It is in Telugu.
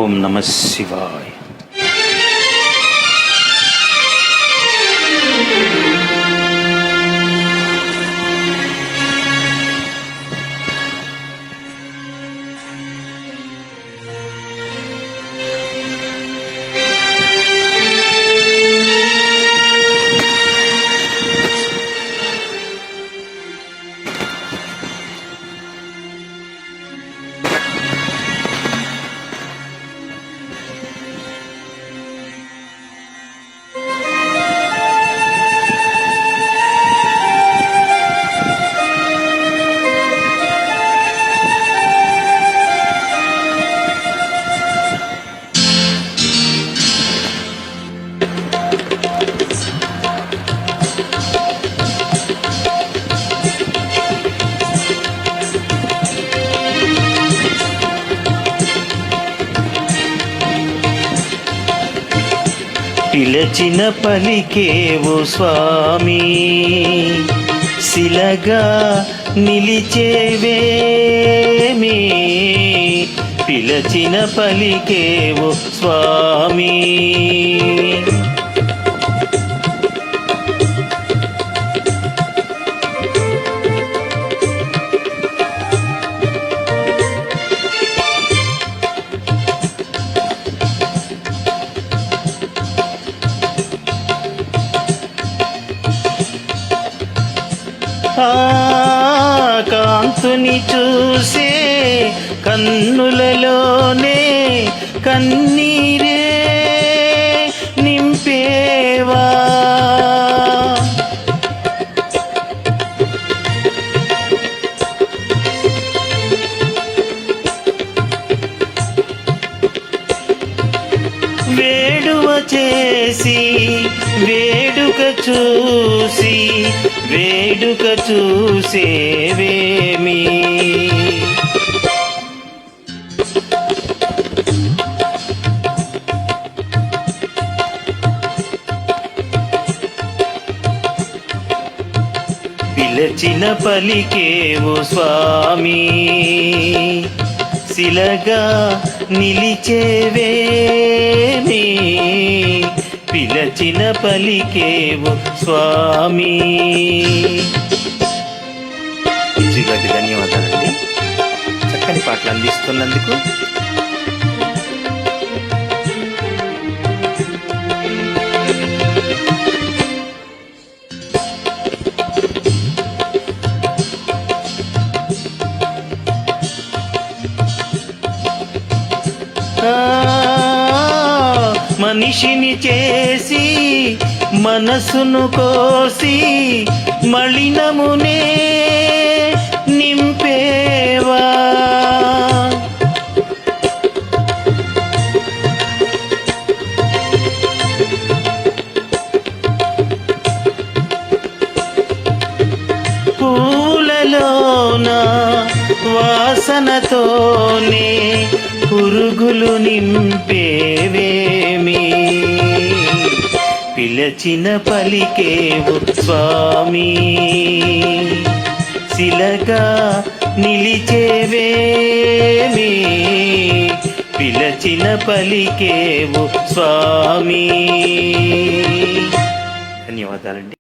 ఓం నమః శివాయ. పిలచిన పలికేవు స్వామి, శిలగా నిలిచేవేమి. పిలచిన పలికేవు స్వామి, కాంతుని చూసే కన్నులలోనే కన్నీరే నింపేవా. వేడువ చేసి వేడుక చూసి వేడుక చూసేవేమి. పిలచిన పలికేవు స్వామి, శిలగా నిలిచేవేమి. పిలచిన పలికేవు స్వామి. ఇచ్చిగడ్డి ధన్యవాదాలండి, చక్కని పాటలు అందిస్తున్నందుకు. మనిషిని చేసి మనసును కోసి మలినమునే నింపేవా. పూలలోన వాసనతోనే పురుగులు నింపేవేమి. పిలచిన పలికేవు స్వామి, శిలగా నిలిచేవేమి. పిలచిన పలికేవు స్వామి. ధన్యవాదాలండి.